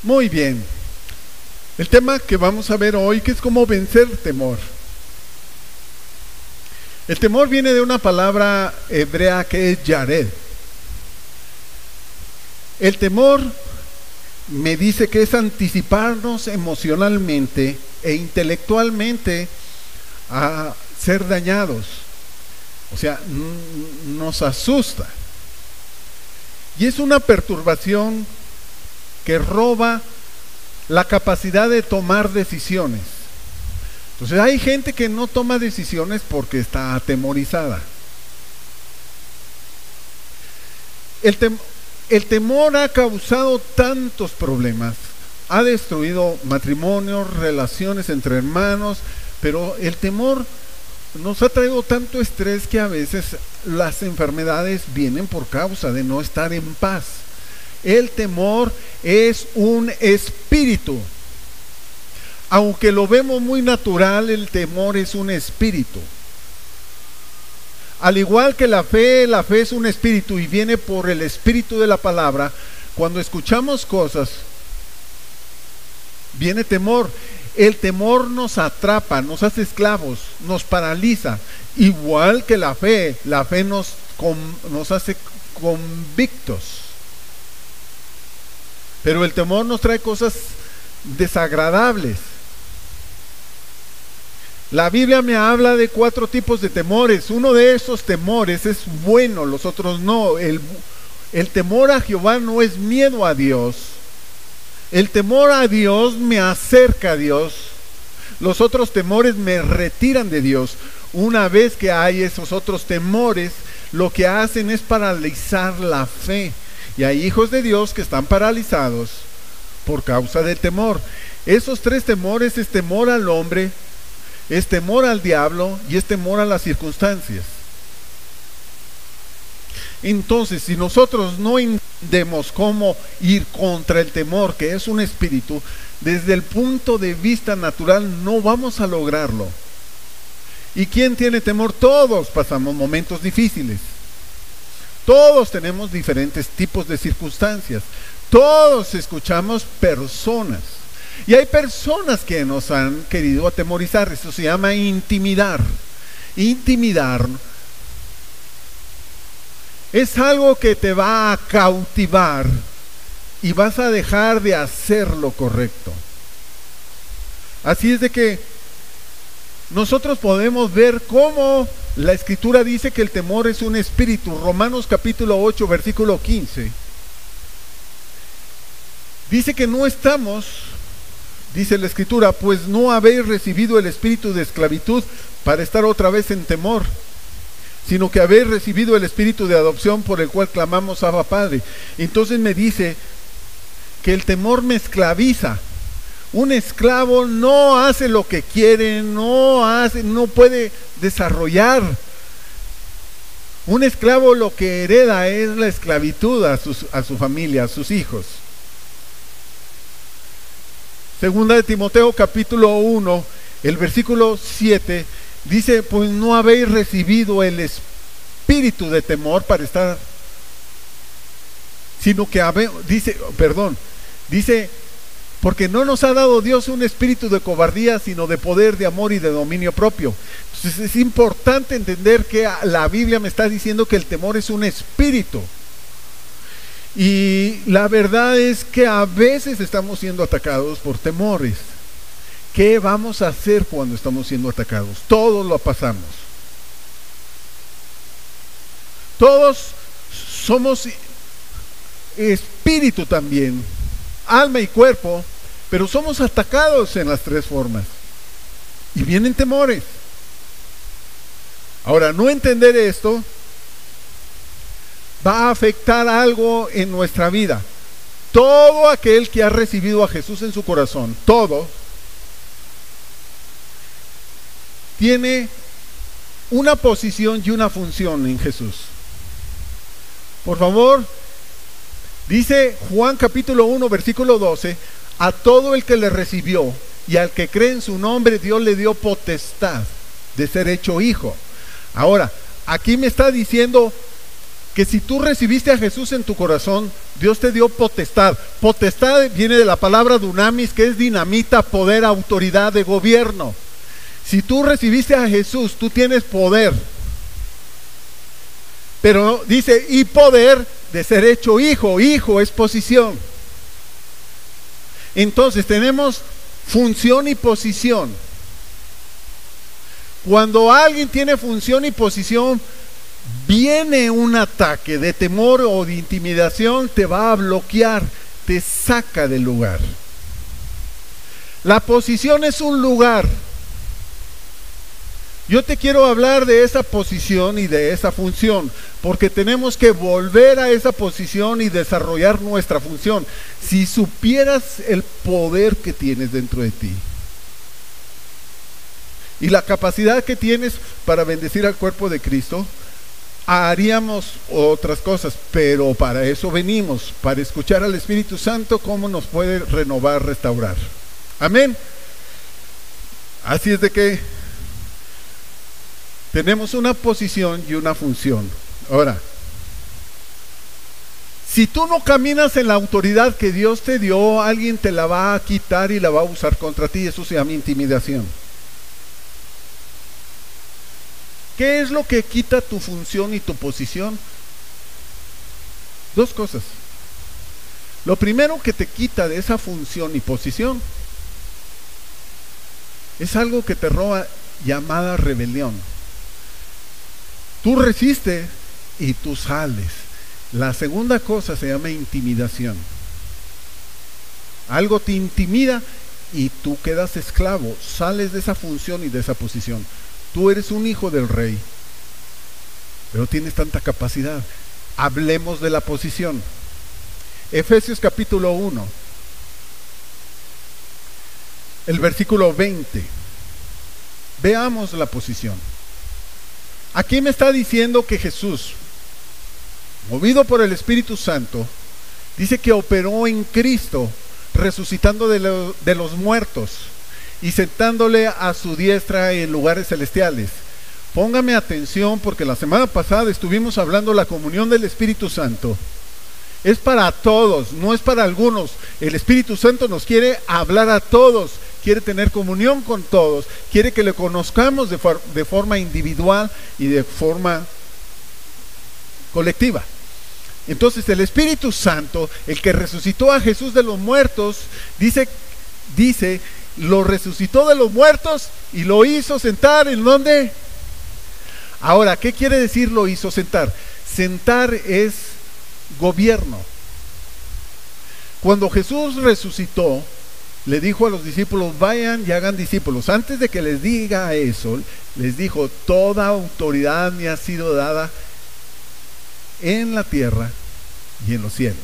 Muy bien. El tema que vamos a ver hoy, que es cómo vencer temor. El temor viene de una palabra hebrea que es yared. El temor me dice que es anticiparnos emocionalmente e intelectualmente a ser dañados. O sea, nos asusta. Y es una perturbación que roba la capacidad de tomar decisiones. Entonces hay gente que no toma decisiones porque está atemorizada. El temor ha causado tantos problemas, ha destruido matrimonios, relaciones entre hermanos, pero el temor nos ha traído tanto estrés que a veces las enfermedades vienen por causa de no estar en paz. El temor es un espíritu. Aunque lo vemos muy natural, el temor es un espíritu. Al igual que la fe es un espíritu y viene por el espíritu de la palabra. Cuando escuchamos cosas, viene temor. El temor nos atrapa, nos hace esclavos, nos paraliza. Igual que la fe nos hace convictos. Pero el temor nos trae cosas desagradables. La Biblia me habla de 4 tipos de temores. Uno de esos temores es bueno, los otros no. El temor a Jehová no es miedo a Dios. El temor a Dios me acerca a Dios. Los otros temores me retiran de Dios. Una vez que hay esos otros temores, lo que hacen es paralizar la fe. Y hay hijos de Dios que están paralizados por causa del temor. Esos 3 temores es temor al hombre, es temor al diablo y es temor a las circunstancias. Entonces, si nosotros no entendemos cómo ir contra el temor, que es un espíritu, desde el punto de vista natural no vamos a lograrlo. ¿Y quién tiene temor? Todos pasamos momentos difíciles. Todos tenemos diferentes tipos de circunstancias. Todos escuchamos personas. Y hay personas que nos han querido atemorizar. Eso se llama intimidar. Intimidar es algo que te va a cautivar y vas a dejar de hacer lo correcto. Así es de que nosotros podemos ver cómo la Escritura dice que el temor es un espíritu. Romanos capítulo 8, versículo 15. Dice que no estamos, dice la Escritura, pues no habéis recibido el espíritu de esclavitud para estar otra vez en temor, sino que habéis recibido el espíritu de adopción por el cual clamamos Abba Padre. Entonces me dice que el temor me esclaviza. Un esclavo no hace lo que quiere, no puede desarrollar. Un esclavo lo que hereda es la esclavitud a su familia, a sus hijos. Segunda de Timoteo capítulo 1, el versículo 7, dice, pues no habéis recibido el espíritu de temor para estar, sino que dice, porque no nos ha dado Dios un espíritu de cobardía, sino de poder, de amor y de dominio propio. Entonces es importante entender que la Biblia me está diciendo que el temor es un espíritu. Y la verdad es que a veces estamos siendo atacados por temores. ¿Qué vamos a hacer cuando estamos siendo atacados? Todos lo pasamos. Todos somos espíritu también, alma y cuerpo, pero somos atacados en las 3 formas. Y vienen temores. Ahora, no entender esto va a afectar algo en nuestra vida. Todo aquel que ha recibido a Jesús en su corazón, todo, tiene una posición y una función en Jesús. Por favor, dice Juan capítulo 1, versículo 12, a todo el que le recibió y al que cree en su nombre, Dios le dio potestad de ser hecho hijo. Ahora, aquí me está diciendo que si tú recibiste a Jesús en tu corazón, Dios te dio potestad. Potestad viene de la palabra dunamis, que es dinamita, poder, autoridad de gobierno. Si tú recibiste a Jesús, tú tienes poder. Pero dice, y poder de ser hecho hijo. Hijo es posición. Entonces tenemos función y posición. Cuando alguien tiene función y posición, viene un ataque de temor o de intimidación, te va a bloquear, te saca del lugar. La posición es un lugar. Yo te quiero hablar de esa posición y de esa función, porque tenemos que volver a esa posición y desarrollar nuestra función. Si supieras el poder que tienes dentro de ti y la capacidad que tienes para bendecir al cuerpo de Cristo, haríamos otras cosas, pero para eso venimos, para escuchar al Espíritu Santo cómo nos puede renovar, restaurar. Amén. Así es de que tenemos una posición y una función. Ahora, si tú no caminas en la autoridad que Dios te dio, alguien te la va a quitar y la va a usar contra ti. Eso se llama intimidación. ¿Qué es lo que quita tu función y tu posición? Dos cosas. Lo primero que te quita de esa función y posición es algo que te roba, llamada rebelión. Tú resistes y tú sales. La segunda cosa se llama intimidación. Algo te intimida y tú quedas esclavo, sales de esa función y de esa posición. Tú eres un hijo del rey, pero tienes tanta capacidad. Hablemos de la posición. Efesios capítulo 1, el versículo 20. Veamos la posición. Aquí me está diciendo que Jesús, movido por el Espíritu Santo, dice que operó en Cristo, resucitando de los muertos y sentándole a su diestra en lugares celestiales. Póngame atención, porque la semana pasada estuvimos hablando de la comunión del Espíritu Santo. Es para todos, no es para algunos. El Espíritu Santo nos quiere hablar a todos, quiere tener comunión con todos, quiere que le conozcamos de forma individual y de forma colectiva. Entonces el Espíritu Santo, el que resucitó a Jesús de los muertos, dice, lo resucitó de los muertos y lo hizo sentar. ¿En dónde? Ahora, ¿qué quiere decir lo hizo sentar? Sentar es gobierno. Cuando Jesús resucitó, le dijo a los discípulos, vayan y hagan discípulos. Antes de que les diga eso, les dijo, toda autoridad me ha sido dada en la tierra y en los cielos.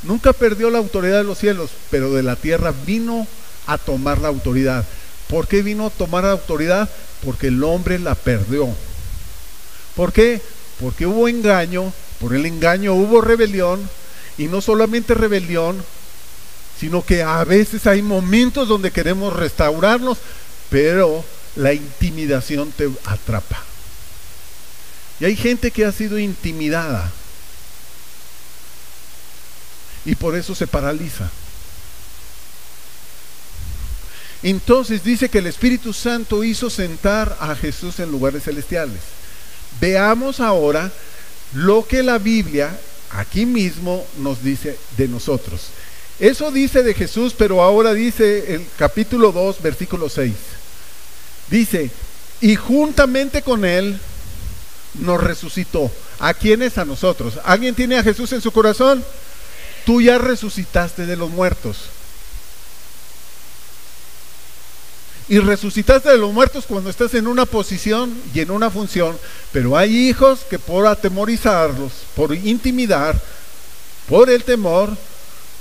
Nunca perdió la autoridad de los cielos, pero de la tierra vino a tomar la autoridad. ¿Por qué vino a tomar la autoridad? Porque el hombre la perdió. ¿Por qué? Porque hubo engaño, por el engaño hubo rebelión, y no solamente rebelión, sino que a veces hay momentos donde queremos restaurarnos, pero la intimidación te atrapa. Y hay gente que ha sido intimidada y por eso se paraliza. Entonces dice que el Espíritu Santo hizo sentar a Jesús en lugares celestiales. Veamos ahora lo que la Biblia aquí mismo nos dice de nosotros. Eso dice de Jesús, pero ahora dice el capítulo 2, versículo 6. Dice, y juntamente con Él nos resucitó. ¿A quiénes? A nosotros. ¿Alguien tiene a Jesús en su corazón? Tú ya resucitaste de los muertos. Y resucitaste de los muertos cuando estás en una posición y en una función, pero hay hijos que por atemorizarlos, por intimidar, por el temor,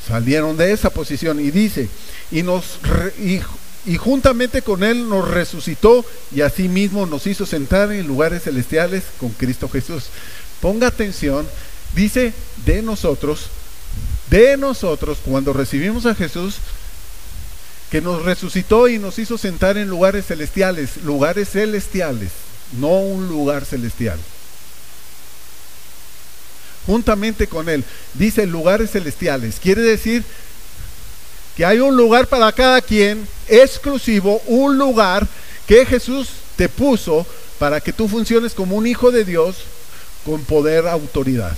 salieron de esa posición. Y dice, y juntamente con Él nos resucitó y asimismo nos hizo sentar en lugares celestiales con Cristo Jesús. Ponga atención, dice de nosotros, cuando recibimos a Jesús, que nos resucitó y nos hizo sentar en lugares celestiales, no un lugar celestial. juntamente con Él. Dice lugares celestiales. Quiere decir que hay un lugar para cada quien, exclusivo, un lugar que Jesús te puso para que tú funciones como un hijo de Dios con poder, autoridad.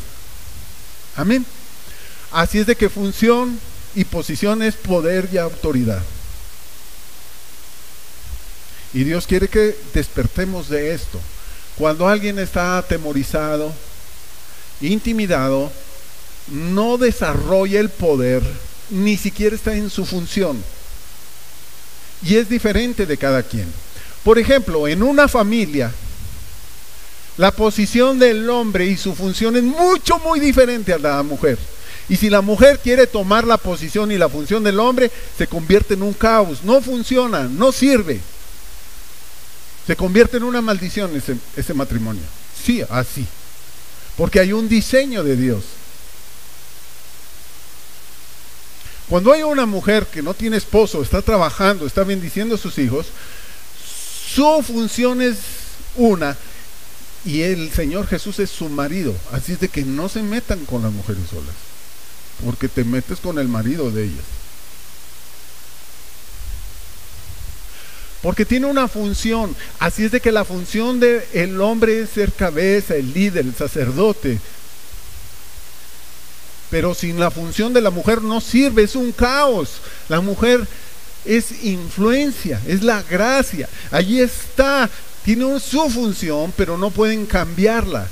Amén. Así es de que función y posición es poder y autoridad. Y Dios quiere que despertemos de esto. Cuando alguien está atemorizado, intimidado, no desarrolla el poder, ni siquiera está en su función. Y es diferente de cada quien. Por ejemplo, en una familia, la posición del hombre y su función es muy diferente a la mujer. Y si la mujer quiere tomar la posición y la función del hombre, se convierte en un caos, no funciona, no sirve. Se convierte en una maldición ese matrimonio. Sí, así. Porque hay un diseño de Dios. Cuando hay una mujer que no tiene esposo, está trabajando, está bendiciendo a sus hijos, su función es una, y el Señor Jesús es su marido. Así es de que no se metan con las mujeres solas, porque te metes con el marido de ellas. Porque tiene una función. Así es de que la función del hombre es ser cabeza, el líder, el sacerdote. Pero sin la función de la mujer no sirve, es un caos. La mujer es influencia, es la gracia. Allí está, tiene su función, pero no pueden cambiarla.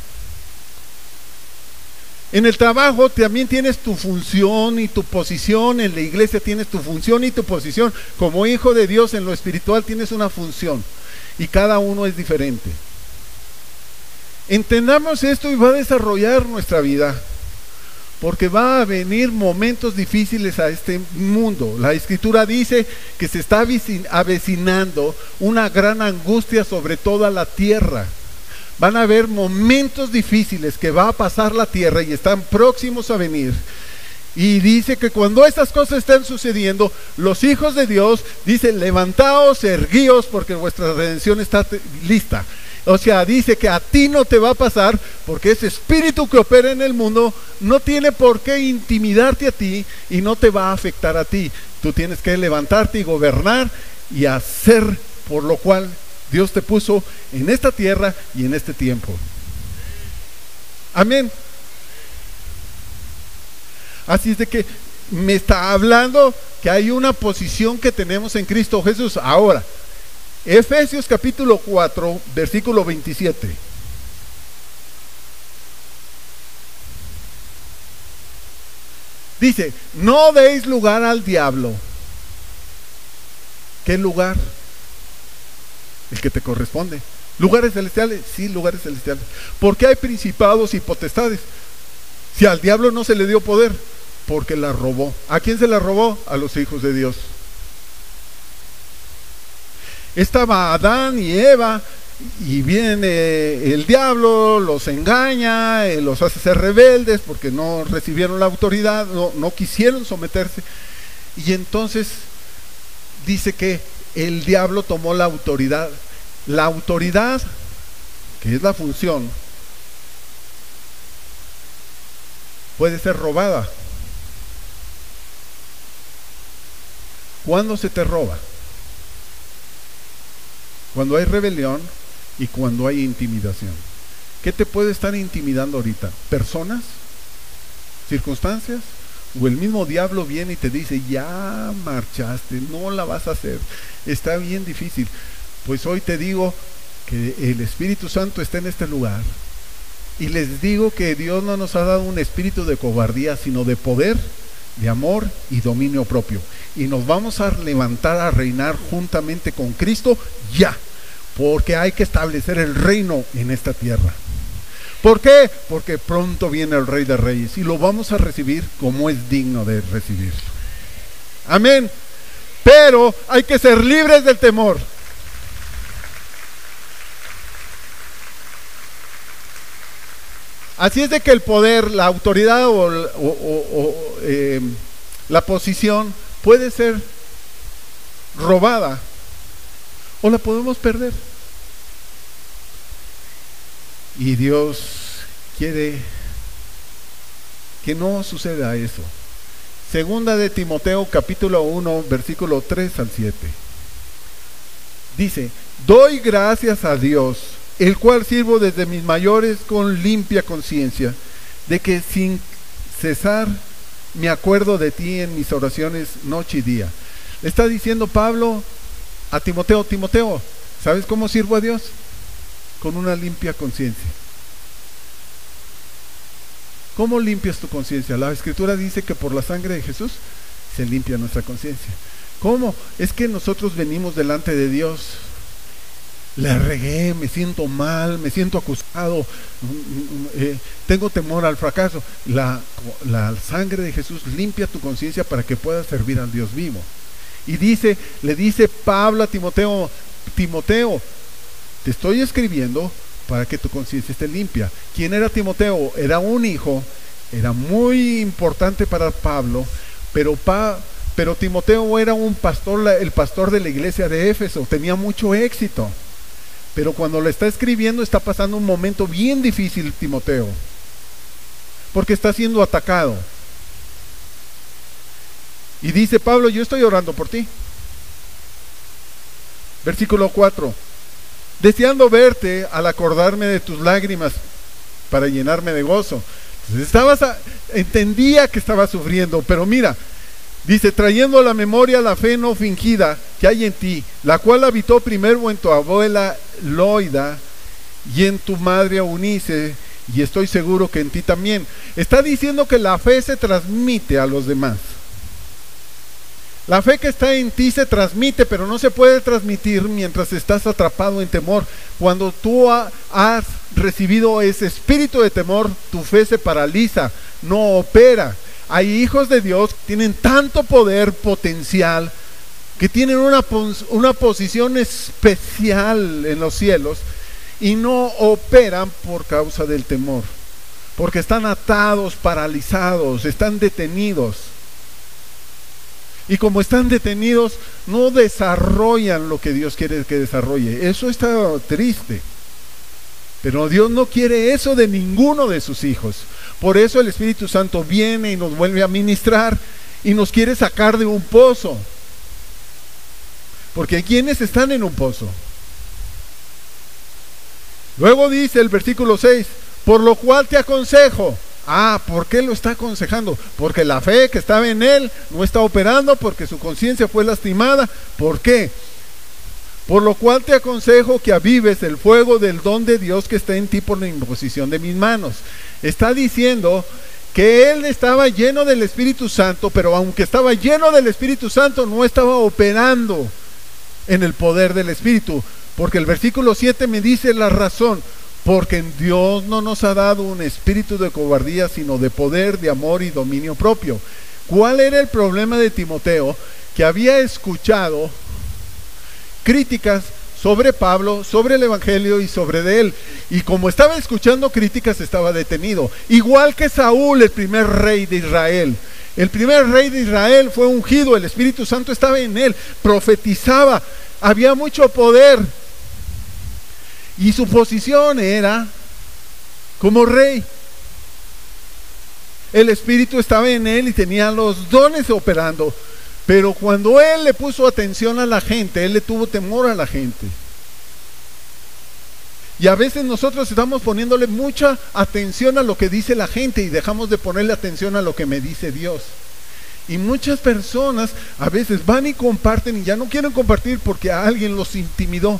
En el trabajo también tienes tu función y tu posición. En la iglesia tienes tu función y tu posición. Como hijo de Dios en lo espiritual tienes una función. Y cada uno es diferente. Entendamos esto y va a desarrollar nuestra vida. Porque va a venir momentos difíciles a este mundo. La Escritura dice que se está avecinando una gran angustia sobre toda la tierra. Van a haber momentos difíciles que va a pasar la tierra y están próximos a venir. Y dice que cuando estas cosas estén sucediendo, los hijos de Dios dicen: levantaos, erguíos, porque vuestra redención está lista. O sea, dice que a ti no te va a pasar, porque ese espíritu que opera en el mundo no tiene por qué intimidarte a ti y no te va a afectar a ti. Tú tienes que levantarte y gobernar y hacer por lo cual Dios te puso en esta tierra y en este tiempo. Amén. Así es de que me está hablando que hay una posición que tenemos en Cristo Jesús. Ahora, Efesios capítulo 4, versículo 27. Dice: no deis lugar al diablo. ¿Qué lugar? El que te corresponde. ¿Lugares celestiales? Sí, lugares celestiales. Porque hay principados y potestades. Si al diablo no se le dio poder, porque la robó. ¿A quién se la robó? A los hijos de Dios. Estaba Adán y Eva, y viene el diablo, los engaña, los hace ser rebeldes porque no recibieron la autoridad, no quisieron someterse. Y entonces dice que el diablo tomó la autoridad. La autoridad, que es la función, puede ser robada. ¿Cuándo se te roba? Cuando hay rebelión y cuando hay intimidación. ¿Qué te puede estar intimidando ahorita? ¿Personas? ¿Circunstancias? ¿O el mismo diablo viene y te dice: ya marchaste, no la vas a hacer, está bien difícil? Pues hoy te digo que el Espíritu Santo está en este lugar, y les digo que Dios no nos ha dado un espíritu de cobardía, sino de poder, de amor y dominio propio. Y nos vamos a levantar a reinar juntamente con Cristo ya, porque hay que establecer el reino en esta tierra. ¿Por qué? Porque pronto viene el Rey de Reyes y lo vamos a recibir como es digno de recibirlo. Amén. Pero hay que ser libres del temor. Así es de que el poder, la autoridad la posición puede ser robada o la podemos perder. Y Dios quiere que no suceda eso. Segunda de Timoteo capítulo 1 versículo 3 al 7. Dice: doy gracias a Dios, el cual sirvo desde mis mayores con limpia conciencia, de que sin cesar me acuerdo de ti en mis oraciones noche y día. Le está diciendo Pablo a Timoteo: Timoteo, ¿sabes cómo sirvo a Dios? Con una limpia conciencia. ¿Cómo limpias tu conciencia? La Escritura dice que por la sangre de Jesús se limpia nuestra conciencia. ¿Cómo? Es que nosotros venimos delante de Dios. La regué, me siento mal, me siento acusado, tengo temor al fracaso. La sangre de Jesús limpia tu conciencia para que puedas servir al Dios vivo. Y le dice Pablo a Timoteo: Timoteo, te estoy escribiendo para que tu conciencia esté limpia. ¿Quién era Timoteo? Era un hijo, era muy importante para Pablo, pero Timoteo era un pastor, el pastor de la iglesia de Éfeso, tenía mucho éxito. Pero cuando le está escribiendo está pasando un momento bien difícil Timoteo, porque está siendo atacado. Y dice Pablo: yo estoy orando por ti. Versículo 4: deseando verte al acordarme de tus lágrimas para llenarme de gozo. Entonces entendía que estaba sufriendo, pero mira, dice: trayendo a la memoria la fe no fingida que hay en ti, la cual habitó primero en tu abuela Loida y en tu madre Eunice, y estoy seguro que en ti también. Está diciendo que la fe se transmite a los demás. La fe que está en ti se transmite, pero no se puede transmitir mientras estás atrapado en temor. Cuando tú has recibido ese espíritu de temor, tu fe se paraliza, no opera. Hay hijos de Dios que tienen tanto poder potencial, que tienen una posición especial en los cielos y no operan por causa del temor, porque están atados, paralizados, están detenidos. Y como están detenidos, no desarrollan lo que Dios quiere que desarrolle. Eso está triste. Pero Dios no quiere eso de ninguno de sus hijos. Por eso el Espíritu Santo viene y nos vuelve a ministrar y nos quiere sacar de un pozo. Porque hay quienes están en un pozo. Luego dice el versículo 6: por lo cual te aconsejo. ¿Por qué lo está aconsejando? Porque la fe que estaba en él no está operando, porque su conciencia fue lastimada. ¿Por qué? Por lo cual te aconsejo que avives el fuego del don de Dios que está en ti por la imposición de mis manos. Está diciendo que él estaba lleno del Espíritu Santo, pero aunque estaba lleno del Espíritu Santo, no estaba operando en el poder del Espíritu. Porque el versículo 7 me dice la razón: porque Dios no nos ha dado un espíritu de cobardía, sino de poder, de amor y dominio propio. ¿Cuál era el problema de Timoteo? Que había escuchado críticas sobre Pablo, sobre el Evangelio y sobre de él. Y como estaba escuchando críticas, estaba detenido. Igual que Saúl, el primer rey de Israel. El primer rey de Israel fue ungido, el Espíritu Santo estaba en él, profetizaba, había mucho poder. Y su posición era como rey. El Espíritu estaba en él y tenía los dones operando. Pero cuando él le puso atención a la gente, él le tuvo temor a la gente. Y a veces nosotros estamos poniéndole mucha atención a lo que dice la gente y dejamos de ponerle atención a lo que me dice Dios. Y muchas personas a veces van y comparten y ya no quieren compartir porque a alguien los intimidó.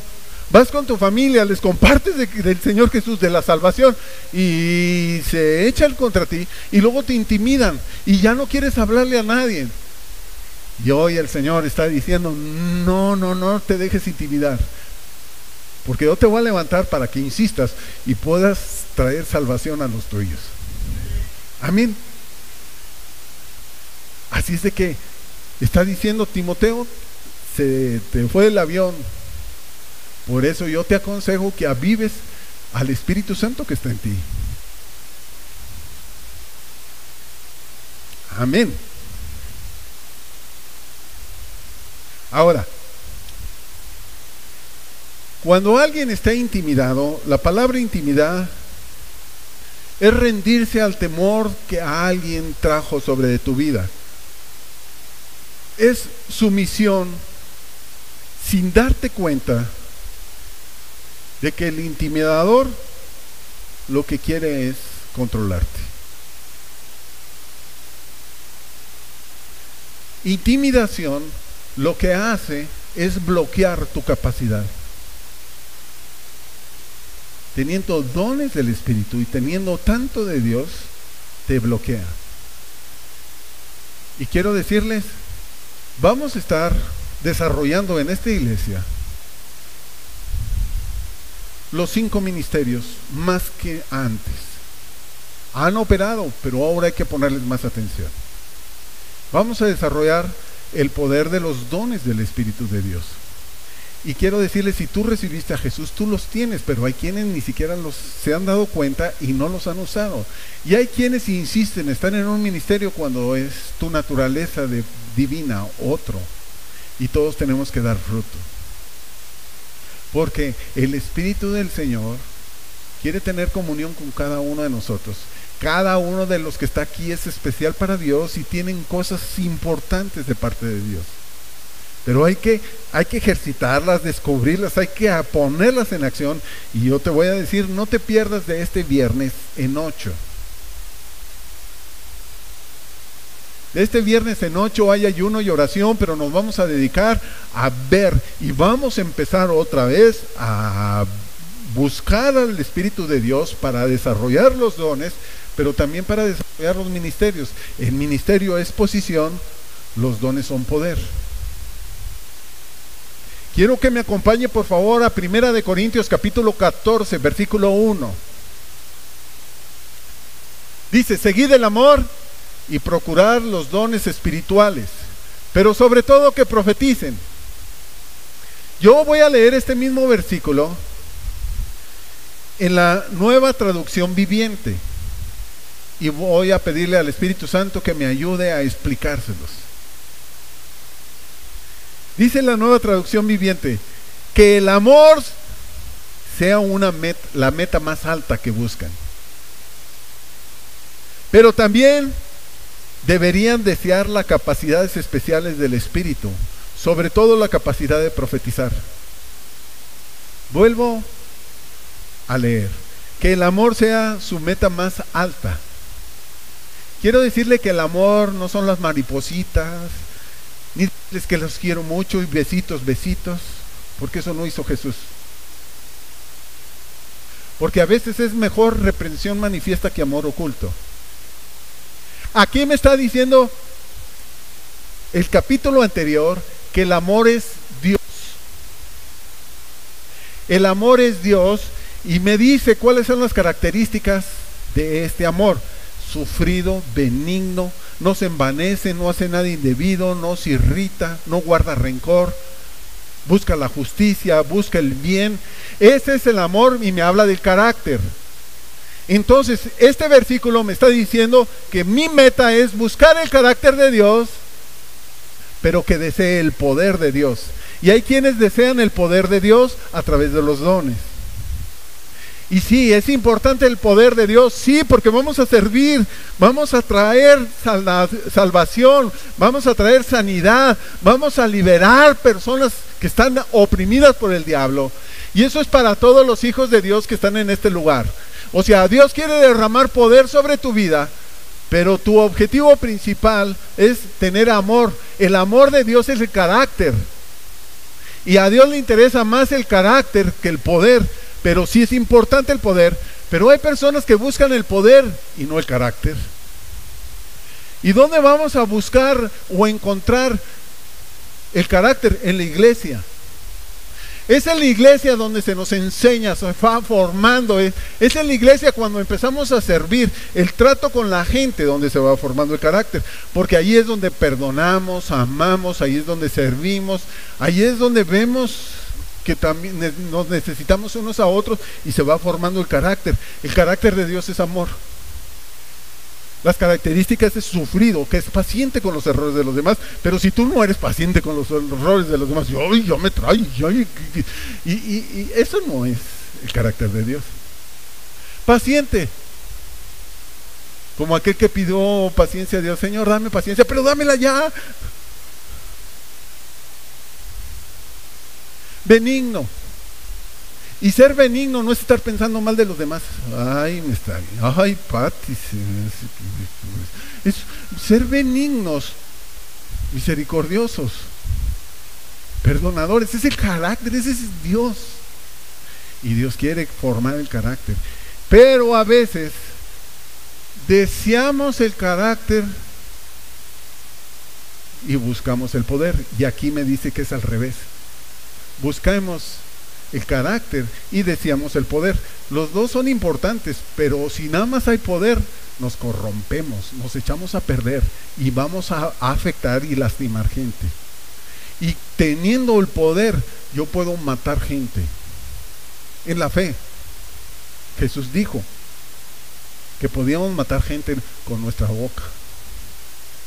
Vas con tu familia, les compartes del Señor Jesús, de la salvación, y se echan contra ti y luego te intimidan y ya no quieres hablarle a nadie. Y hoy el Señor está diciendo: no te dejes intimidar, porque yo te voy a levantar para que insistas y puedas traer salvación a los tuyos. Amén. Así es de que está diciendo Timoteo: se te fue el avión. Por eso yo te aconsejo que avives al Espíritu Santo que está en ti. Amén. Ahora, cuando alguien está intimidado, la palabra intimidad Es rendirse al temor que alguien trajo sobre tu vida. Es sumisión sin darte cuenta de que el intimidador lo que quiere es controlarte. Intimidación lo que hace es bloquear tu capacidad. Teniendo dones del Espíritu y teniendo tanto de Dios, te bloquea. Y quiero decirles, vamos a estar desarrollando en esta iglesia los 5 ministerios más que antes. Han operado, pero ahora hay que ponerles más atención. Vamos a desarrollar el poder de los dones del Espíritu de Dios. Y quiero decirles, si tú recibiste a Jesús, tú los tienes, pero hay quienes ni siquiera se han dado cuenta y no los han usado. Y hay quienes insisten, están en un ministerio cuando es tu naturaleza divina, otro. Y todos tenemos que dar fruto. Porque el Espíritu del Señor quiere tener comunión con cada uno de nosotros. Cada uno de los que está aquí es especial para Dios y tienen cosas importantes de parte de Dios. Pero hay que ejercitarlas, descubrirlas, hay que ponerlas en acción. Y yo te voy a decir, no te pierdas de este viernes en 8. De este viernes en 8 hay ayuno y oración, pero nos vamos a dedicar a ver y vamos a empezar otra vez a buscar al Espíritu de Dios para desarrollar los dones, pero también para desarrollar los ministerios. El ministerio es posición, los dones son poder. Quiero que me acompañe por favor a 1 Corintios capítulo 14, versículo 1. Dice, seguid el amor y procurar los dones espirituales, pero sobre todo que profeticen. Yo voy a leer este mismo versículo en la Nueva Traducción Viviente y voy a pedirle al Espíritu Santo que me ayude a explicárselos. Dice la Nueva Traducción Viviente, que el amor sea la meta más alta que buscan. Pero también deberían desear las capacidades especiales del Espíritu, sobre todo la capacidad de profetizar. Vuelvo a leer, que el amor sea su meta más alta. Quiero decirle que el amor no son las maripositas, ni decirles que los quiero mucho y besitos, besitos, porque eso no hizo Jesús. Porque a veces es mejor reprensión manifiesta que amor oculto. Aquí me está diciendo el capítulo anterior que el amor es Dios. El amor es Dios y me dice cuáles son las características de este amor. Sufrido, benigno, no se envanece, no hace nada indebido, no se irrita, no guarda rencor, busca la justicia, busca el bien. Ese es el amor y me habla del carácter. Entonces, este versículo me está diciendo que mi meta es buscar el carácter de Dios, pero que desee el poder de Dios. Y hay quienes desean el poder de Dios a través de los dones. Y sí, es importante el poder de Dios, sí, porque vamos a servir, vamos a traer salvación, vamos a traer sanidad, vamos a liberar personas que están oprimidas por el diablo. Y eso es para todos los hijos de Dios que están en este lugar. O sea, Dios quiere derramar poder sobre tu vida, pero tu objetivo principal es tener amor. El amor de Dios es el carácter. Y a Dios le interesa más el carácter que el poder. Pero sí es importante el poder, pero hay personas que buscan el poder y no el carácter. ¿Y dónde vamos a buscar o encontrar el carácter? En la iglesia. Es en la iglesia donde se nos enseña, se va formando. Es en la iglesia cuando empezamos a servir, el trato con la gente donde se va formando el carácter. Porque ahí es donde perdonamos, amamos, ahí es donde servimos, ahí es donde vemos que también nos necesitamos unos a otros y se va formando el carácter. El carácter de Dios es amor. Las características es sufrido, que es paciente con los errores de los demás. Pero si tú no eres paciente con los errores de los demás, yo me traigo, y eso no es el carácter de Dios. Paciente, Como aquel que pidió paciencia a Dios, Señor, dame paciencia, pero dámela ya. Benigno. Y ser benigno no es estar pensando mal de los demás. Ay, me está bien. Ay, Pati. Es ser benignos, misericordiosos, perdonadores. Es el carácter, ese es Dios. Y Dios quiere formar el carácter. Pero a veces deseamos el carácter y buscamos el poder. Y aquí me dice que es al revés. Buscamos el carácter y deseamos el poder. Los dos son importantes, pero si nada más hay poder, nos corrompemos, nos echamos a perder y vamos a afectar y lastimar gente. Y teniendo el poder, yo puedo matar gente. En la fe, Jesús dijo que podíamos matar gente con nuestra boca.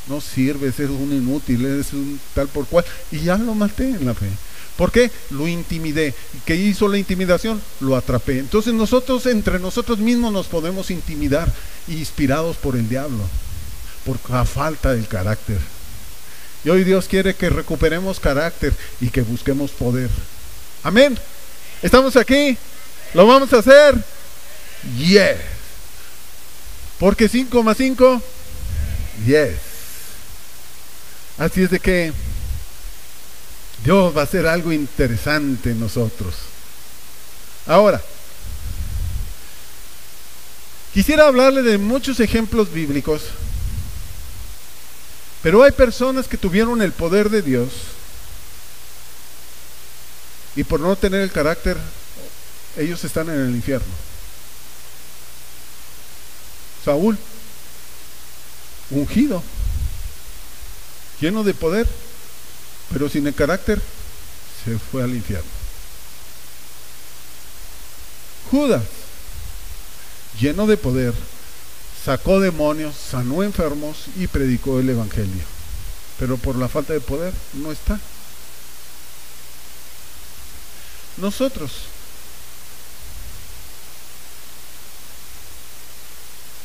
No sirves, eres un inútil, eres un tal por cual. Y ya lo maté en la fe. ¿Por qué? Lo intimidé. ¿Qué hizo la intimidación? Lo atrapé. Entonces nosotros, entre nosotros mismos, nos podemos intimidar, inspirados por el diablo, por la falta del carácter. Y hoy Dios quiere que recuperemos carácter y que busquemos poder. Amén. ¿Estamos aquí? ¿Lo vamos a hacer? Yes. Porque 5 más 5, yes. Así es de que Dios va a hacer algo interesante en nosotros. Ahora, quisiera hablarle de muchos ejemplos bíblicos, pero hay personas que tuvieron el poder de Dios y por no tener el carácter, ellos están en el infierno. Saúl, ungido, lleno de poder, pero sin el carácter, se fue al infierno. Judas, lleno de poder, sacó demonios, sanó enfermos y predicó el evangelio, pero por la falta de poder no está. Nosotros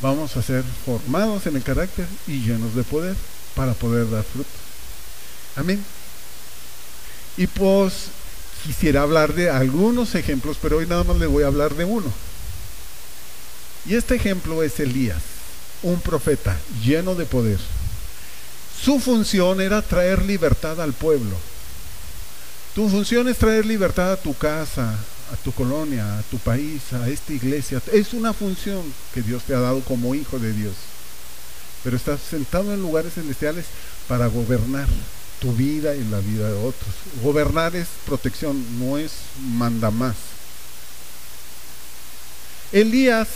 vamos a ser formados en el carácter y llenos de poder para poder dar frutos. Amén. Y pues quisiera hablar de algunos ejemplos, pero hoy nada más le voy a hablar de uno. Y este ejemplo es Elías, un profeta lleno de poder. Su función era traer libertad al pueblo. Tu función es traer libertad a tu casa, a tu colonia, a tu país, a esta iglesia. Es una función que Dios te ha dado como hijo de Dios. Pero estás sentado en lugares celestiales para gobernar tu vida y la vida de otros. Gobernar es protección, no es mandamás. Elías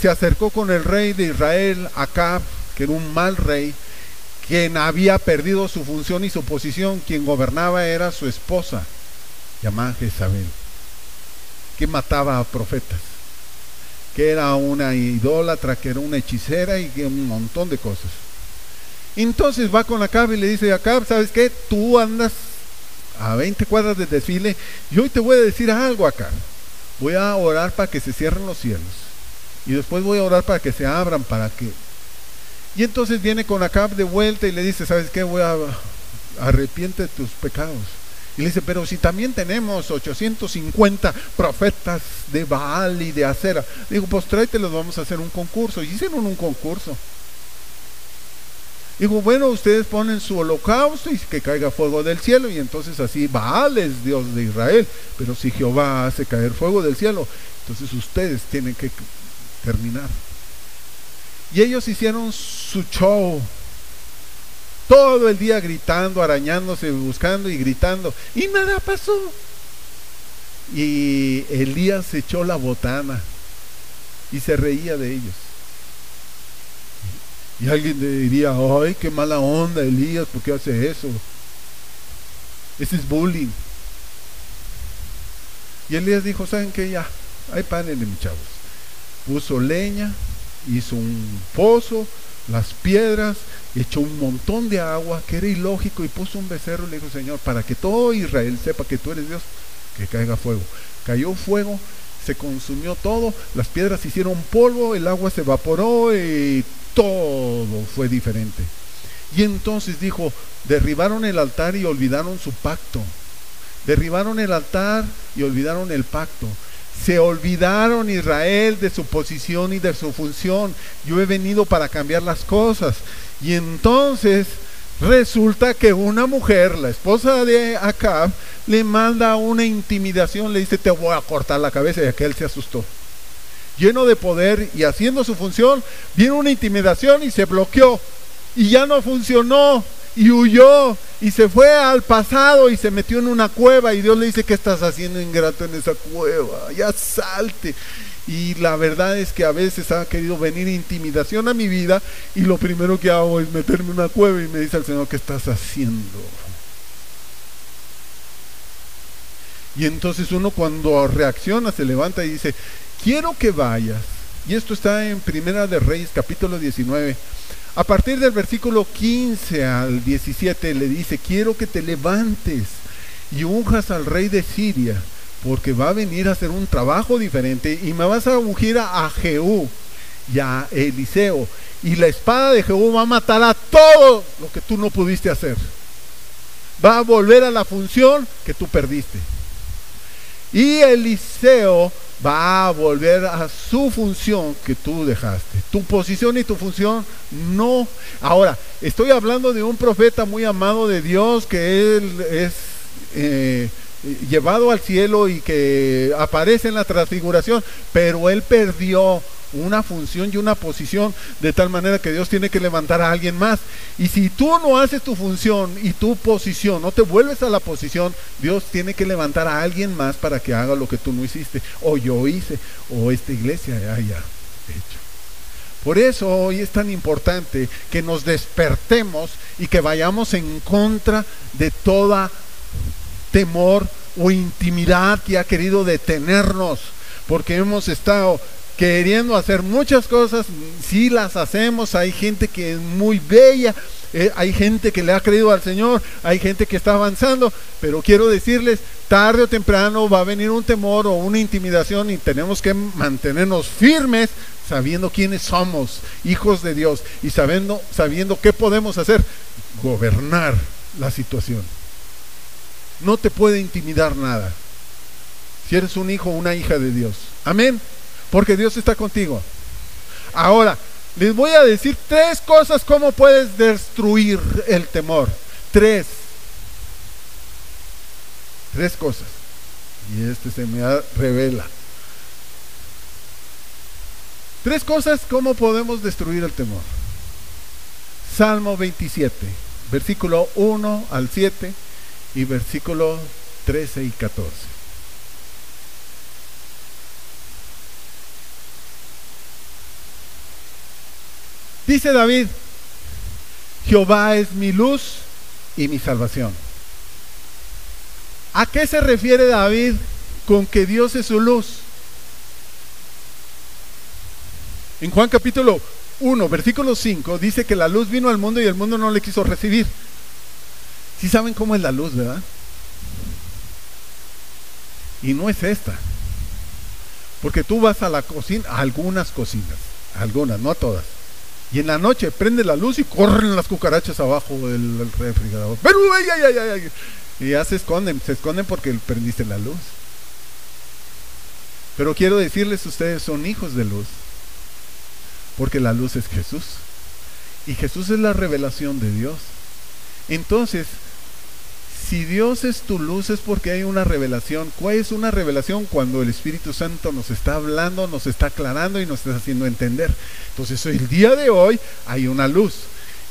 se acercó con el rey de Israel, Acab, que era un mal rey, quien había perdido su función y su posición. Quien gobernaba era su esposa, llamada Jezabel, que mataba a profetas, que era una idólatra, que era una hechicera y que un montón de cosas. Entonces va con Acab y le dice: Acab, ¿sabes qué? Tú andas a 20 cuadras de desfile y hoy te voy a decir algo, Acab. Voy a orar para que se cierren los cielos y después voy a orar para que se abran, para que... Y entonces viene con Acab de vuelta y le dice: ¿sabes qué? Arrepiente de tus pecados. Y le dice: pero si también tenemos 850 profetas de Baal y de Acera. Digo: pues tráetelos, vamos a hacer un concurso. Y hicieron un concurso. Dijo: bueno, ustedes ponen su holocausto y que caiga fuego del cielo. Y entonces así Baal es Dios de Israel. Pero si Jehová hace caer fuego del cielo, entonces ustedes tienen que terminar. Y ellos hicieron su show, todo el día gritando, arañándose, buscando y gritando, y nada pasó. Y Elías se echó la botana y se reía de ellos. Y alguien le diría: ay, qué mala onda Elías, ¿por qué hace eso? Ese es bullying. Y Elías dijo: ¿saben qué? Ya, ahí párenle, mis chavos. Puso leña, hizo un pozo, las piedras, echó un montón de agua, que era ilógico, y puso un becerro y le dijo: Señor, para que todo Israel sepa que tú eres Dios, que caiga fuego. Cayó fuego, se consumió todo, las piedras se hicieron polvo, el agua se evaporó y todo fue diferente. Y entonces dijo, derribaron el altar y olvidaron su pacto. Derribaron el altar y olvidaron el pacto. Se olvidaron, Israel, de su posición y de su función. Yo he venido para cambiar las cosas. Y entonces resulta que una mujer, la esposa de Acab, le manda una intimidación, le dice, te voy a cortar la cabeza, y aquel se asustó. Lleno de poder y haciendo su función, viene una intimidación y se bloqueó. Y ya no funcionó, y huyó, y se fue al pasado y se metió en una cueva, y Dios le dice, ¿qué estás haciendo, ingrato, en esa cueva? Ya salte. Y la verdad es que a veces ha querido venir intimidación a mi vida, y lo primero que hago es meterme en una cueva, y me dice el Señor, ¿qué estás haciendo? Y entonces uno, cuando reacciona, se levanta y dice, quiero que vayas. Y esto está en Primera de Reyes, capítulo 19. A partir del versículo 15 al 17 le dice, quiero que te levantes y unjas al rey de Siria, porque va a venir a hacer un trabajo diferente, y me vas a ungir a Jehú y a Eliseo, y la espada de Jehú va a matar a todo lo que tú no pudiste hacer. Va a volver a la función que tú perdiste. Y Eliseo va a volver a su función que tú dejaste. Tu posición y tu función no. Ahora, estoy hablando de un profeta muy amado de Dios, que él es llevado al cielo y que aparece en la transfiguración, pero él perdió una función y una posición, de tal manera que Dios tiene que levantar a alguien más. Y si tú no haces tu función y tu posición, no te vuelves a la posición, Dios tiene que levantar a alguien más para que haga lo que tú no hiciste, o yo hice, o esta iglesia haya hecho. Por eso hoy es tan importante que nos despertemos y que vayamos en contra de toda temor o intimidad que ha querido detenernos, porque hemos estado queriendo hacer muchas cosas. Si las hacemos, hay gente que es muy bella, hay gente que le ha creído al Señor, hay gente que está avanzando, pero quiero decirles, tarde o temprano va a venir un temor o una intimidación, y tenemos que mantenernos firmes, sabiendo quiénes somos, hijos de Dios, y sabiendo qué podemos hacer, gobernar la situación. No te puede intimidar nada si eres un hijo o una hija de Dios. Amén. Porque Dios está contigo. Ahora, les voy a decir 3 cosas cómo puedes destruir el temor. 3 cosas. Y se me revela. 3 cosas cómo podemos destruir el temor. Salmo 27, versículo 1 al 7 y versículo 13 y 14. Dice David, Jehová es mi luz y mi salvación. ¿A qué se refiere David con que Dios es su luz? En Juan capítulo 1, versículo 5, dice que la luz vino al mundo y el mundo no le quiso recibir. ¿Sí saben cómo es la luz, verdad? Y no es esta. Porque tú vas a la cocina, a algunas cocinas, algunas, no a todas, y en la noche prende la luz y corren las cucarachas abajo del refrigerador. Pero y ya se esconden porque prendiste la luz. Pero quiero decirles, ustedes son hijos de luz, porque la luz es Jesús, y Jesús es la revelación de Dios. Entonces, si Dios es tu luz, es porque hay una revelación. ¿Cuál es una revelación? Cuando el Espíritu Santo nos está hablando, nos está aclarando y nos está haciendo entender. Entonces, el día de hoy hay una luz.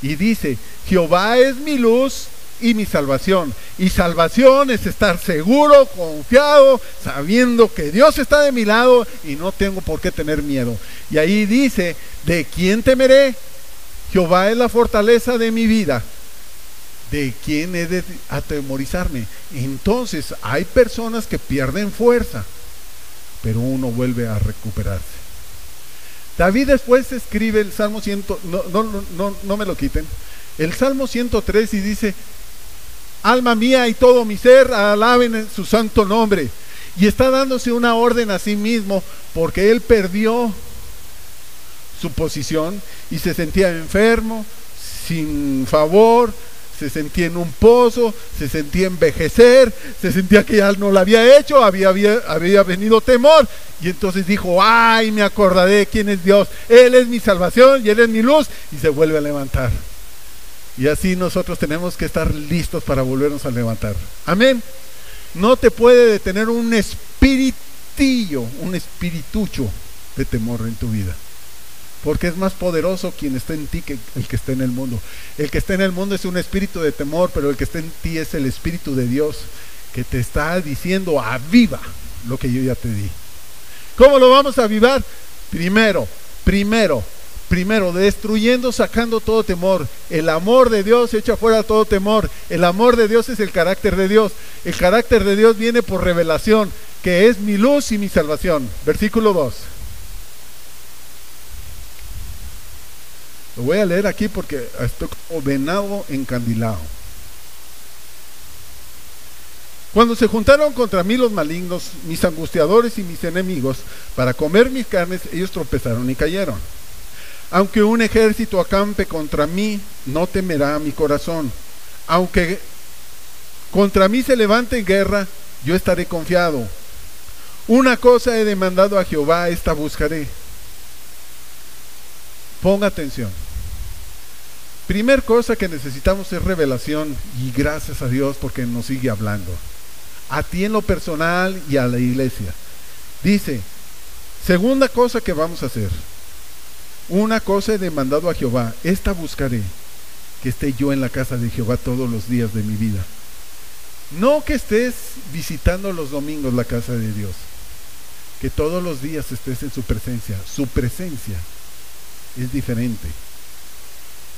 Y dice, Jehová es mi luz y mi salvación. Y salvación es estar seguro, confiado, sabiendo que Dios está de mi lado y no tengo por qué tener miedo. Y ahí dice, ¿de quién temeré? Jehová es la fortaleza de mi vida. ¿De quién he de atemorizarme? Entonces hay personas que pierden fuerza, pero uno vuelve a recuperarse. David después escribe el Salmo 100, no me lo quiten, el Salmo 103, y dice, alma mía y todo mi ser alaben en su santo nombre. Y está dándose una orden a sí mismo porque él perdió su posición y se sentía enfermo, sin favor, se sentía en un pozo, se sentía envejecer, se sentía que ya no lo había hecho, había venido temor, y entonces dijo, ay, me acordaré quién es Dios, Él es mi salvación y Él es mi luz, y se vuelve a levantar. Y así nosotros tenemos que estar listos para volvernos a levantar. Amén. No te puede detener un espiritillo, un espiritucho de temor en tu vida, porque es más poderoso quien está en ti que el que está en el mundo. El que está en el mundo es un espíritu de temor, pero el que está en ti es el Espíritu de Dios, que te está diciendo, aviva lo que yo ya te di. ¿Cómo lo vamos a avivar? Primero, destruyendo, sacando todo temor. El amor de Dios echa fuera todo temor. El amor de Dios es el carácter de Dios. El carácter de Dios viene por revelación, que es mi luz y mi salvación. Versículo 2. Lo voy a leer aquí porque estoy como venado encandilado. Cuando se juntaron contra mí los malignos, mis angustiadores y mis enemigos, para comer mis carnes, ellos tropezaron y cayeron. Aunque un ejército acampe contra mí, no temerá mi corazón. Aunque contra mí se levante en guerra, yo estaré confiado. Una cosa he demandado a Jehová, esta buscaré. Ponga atención. Primer cosa que necesitamos es revelación, y gracias a Dios porque nos sigue hablando. A ti en lo personal y a la iglesia. Dice, segunda cosa que vamos a hacer. Una cosa he demandado a Jehová, esta buscaré, que esté yo en la casa de Jehová todos los días de mi vida. No que estés visitando los domingos la casa de Dios, que todos los días estés en su presencia. Su presencia es diferente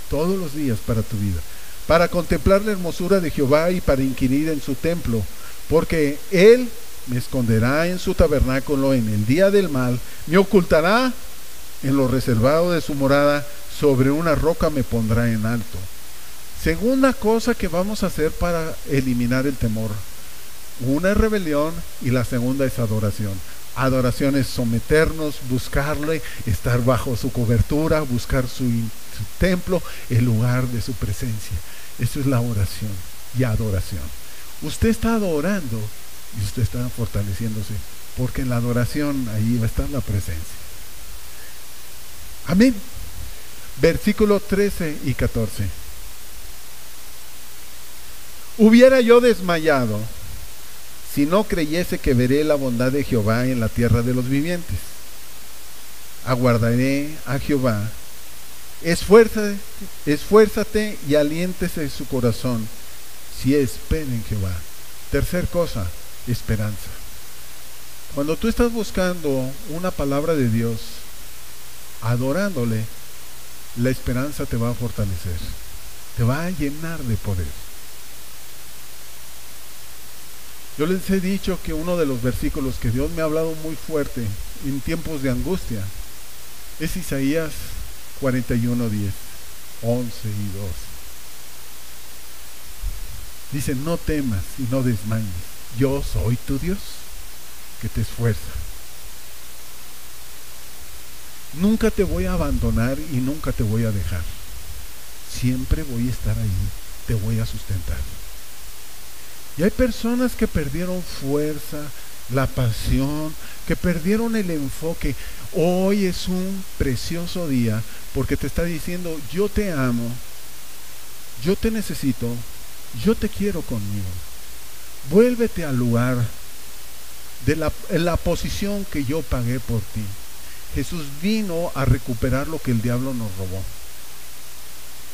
todos los días para tu vida, para contemplar la hermosura de Jehová y para inquirir en su templo, porque Él me esconderá en su tabernáculo en el día del mal, me ocultará en lo reservado de su morada, sobre una roca me pondrá en alto. Segunda cosa que vamos a hacer para eliminar el temor. Una es rebelión y la segunda es adoración. Adoración es someternos, buscarle, estar bajo su cobertura, buscar su templo, el lugar de su presencia. Eso es la oración y adoración. Usted está adorando y usted está fortaleciéndose, porque en la adoración ahí va a estar la presencia. Amén. Versículos 13 y 14. Hubiera yo desmayado si no creyese que veré la bondad de Jehová en la tierra de los vivientes. Aguardaré a Jehová. Esfuérzate y aliéntese su corazón si espera en Jehová. Tercer cosa, esperanza. Cuando tú estás buscando una palabra de Dios, adorándole, la esperanza te va a fortalecer, te va a llenar de poder. Yo les he dicho que uno de los versículos que Dios me ha hablado muy fuerte en tiempos de angustia es Isaías 41:10, 11 y 2. Dice, no temas y no desmayes, yo soy tu Dios, que te esfuerza. Nunca te voy a abandonar y nunca te voy a dejar. Siempre voy a estar ahí, te voy a sustentar. Y hay personas que perdieron fuerza, la pasión, que perdieron el enfoque. Hoy es un precioso día porque te está diciendo, yo te amo, yo te necesito, yo te quiero conmigo. Vuélvete al lugar de la posición que yo pagué por ti. Jesús vino a recuperar lo que el diablo nos robó.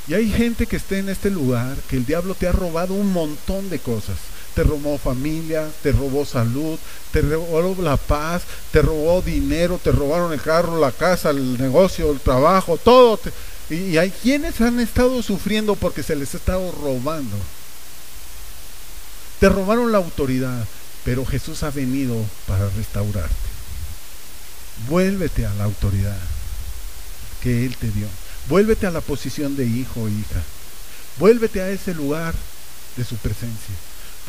Y hay gente que está en este lugar que el diablo te ha robado un montón de cosas. Te robó familia, te robó salud, te robó la paz, te robó dinero, te robaron el carro, la casa, el negocio, el trabajo, todo. Y hay quienes han estado sufriendo porque se les ha estado robando. Te robaron la autoridad, pero Jesús ha venido para restaurarte. Vuélvete a la autoridad que Él te dio. Vuélvete a la posición de hijo o hija. Vuélvete a ese lugar de su presencia,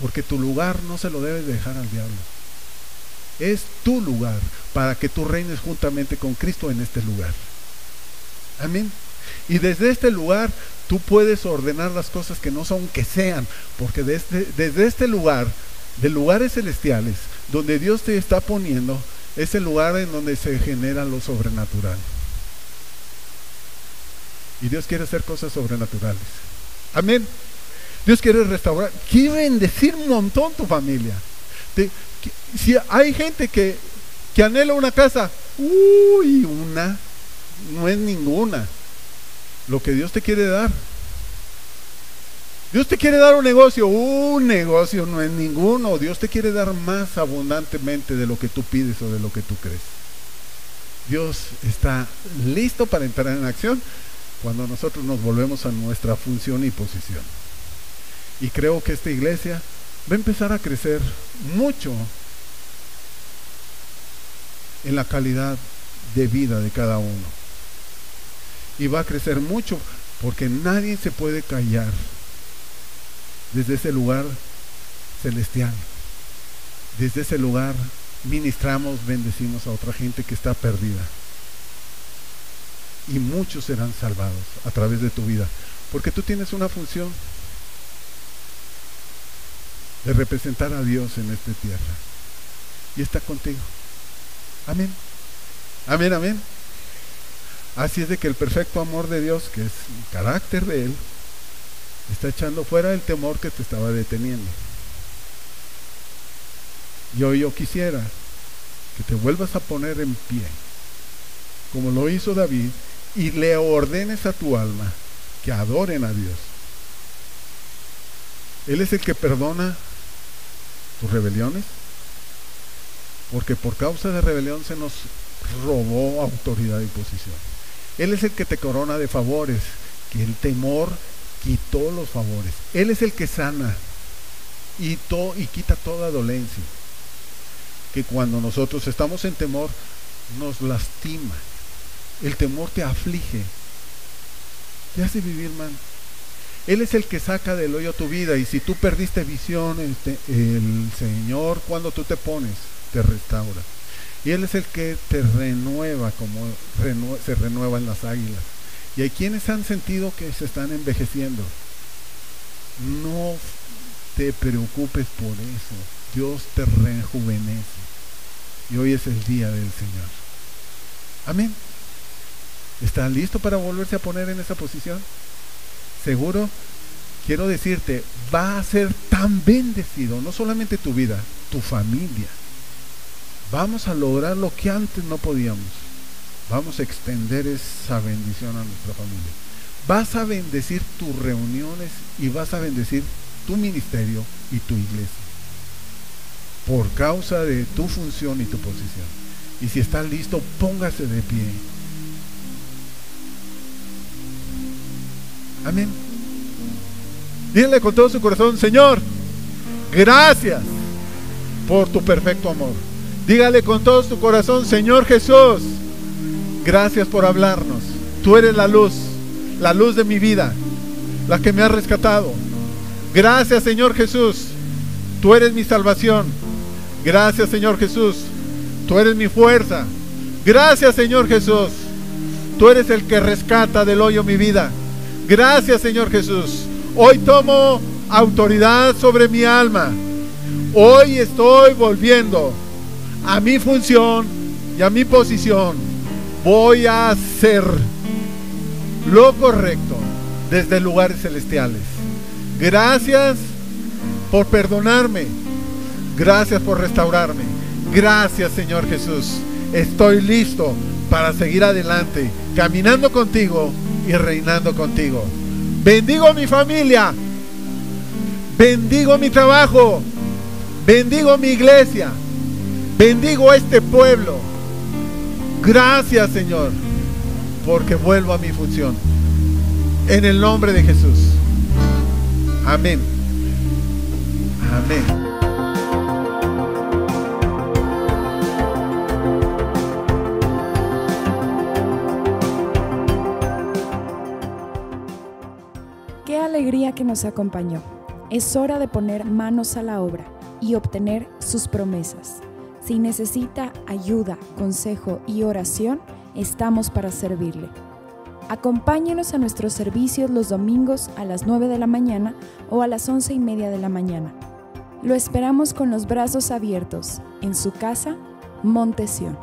porque tu lugar no se lo debes dejar al diablo. Es tu lugar para que tú reines juntamente con Cristo en este lugar. Amén. Y desde este lugar tú puedes ordenar las cosas que no son que sean, porque desde este lugar, de lugares celestiales, donde Dios te está poniendo, es el lugar en donde se genera lo sobrenatural. Y Dios quiere hacer cosas sobrenaturales. Amén. Dios quiere restaurar, quiere bendecir un montón tu familia. Si hay gente que anhela una casa, una no es ninguna lo que Dios te quiere dar. Dios te quiere dar un negocio no es ninguno. Dios te quiere dar más abundantemente de lo que tú pides o de lo que tú crees. Dios está listo para entrar en acción cuando nosotros nos volvemos a nuestra función y posición. Y creo que esta iglesia va a empezar a crecer mucho en la calidad de vida de cada uno. Y va a crecer mucho porque nadie se puede callar desde ese lugar celestial. Desde ese lugar ministramos, bendecimos a otra gente que está perdida. Y muchos serán salvados a través de tu vida, porque tú tienes una función de representar a Dios en esta tierra. Y está contigo. Amén. Amén, amén. Así es de que el perfecto amor de Dios, que es el carácter de Él, está echando fuera el temor que te estaba deteniendo. Y hoy yo quisiera que te vuelvas a poner en pie, como lo hizo David, y le ordenes a tu alma que adoren a Dios. Él es el que perdona tus rebeliones, porque por causa de rebelión se nos robó autoridad y posición. Él es el que te corona de favores, que el temor quitó los favores. Él es el que sana y quita toda dolencia, que cuando nosotros estamos en temor nos lastima. El temor te aflige, te hace vivir mal. Él es el que saca del hoyo tu vida, y si tú perdiste visión, el Señor, cuando tú te pones, te restaura. Y Él es el que te renueva, como se renuevan las águilas. Y hay quienes han sentido que se están envejeciendo. No te preocupes por eso. Dios te rejuvenece. Y hoy es el día del Señor. Amén. ¿Está listo para volverse a poner en esa posición? Seguro, quiero decirte, va a ser tan bendecido, no solamente tu vida, tu familia. Vamos a lograr lo que antes no podíamos. Vamos a extender esa bendición a nuestra familia. Vas a bendecir tus reuniones y vas a bendecir tu ministerio y tu iglesia, por causa de tu función y tu posición. Y si está listo, póngase de pie. Amén. Díganle con todo su corazón: Señor, gracias por tu perfecto amor. Dígale con todo tu corazón: Señor Jesús, gracias por hablarnos. Tú eres la luz de mi vida, la que me ha rescatado. Gracias, Señor Jesús, tú eres mi salvación. Gracias, Señor Jesús, tú eres mi fuerza. Gracias, Señor Jesús, tú eres el que rescata del hoyo mi vida. Gracias, Señor Jesús. Hoy tomo autoridad sobre mi alma. Hoy estoy volviendo a mi función y a mi posición. Voy a hacer lo correcto desde lugares celestiales. Gracias por perdonarme. Gracias por restaurarme. Gracias, Señor Jesús. Estoy listo para seguir adelante, caminando contigo y reinando contigo. Bendigo a mi familia, bendigo mi trabajo, bendigo mi iglesia, bendigo a este pueblo. Gracias, Señor, porque vuelvo a mi función. En el nombre de Jesús. Amén. Amén. Qué alegría que nos acompañó. Es hora de poner manos a la obra y obtener sus promesas. Si necesita ayuda, consejo y oración, estamos para servirle. Acompáñenos a nuestros servicios los domingos a las 9 de la mañana o a las 11:30 de la mañana. Lo esperamos con los brazos abiertos en su casa, Monte Sión.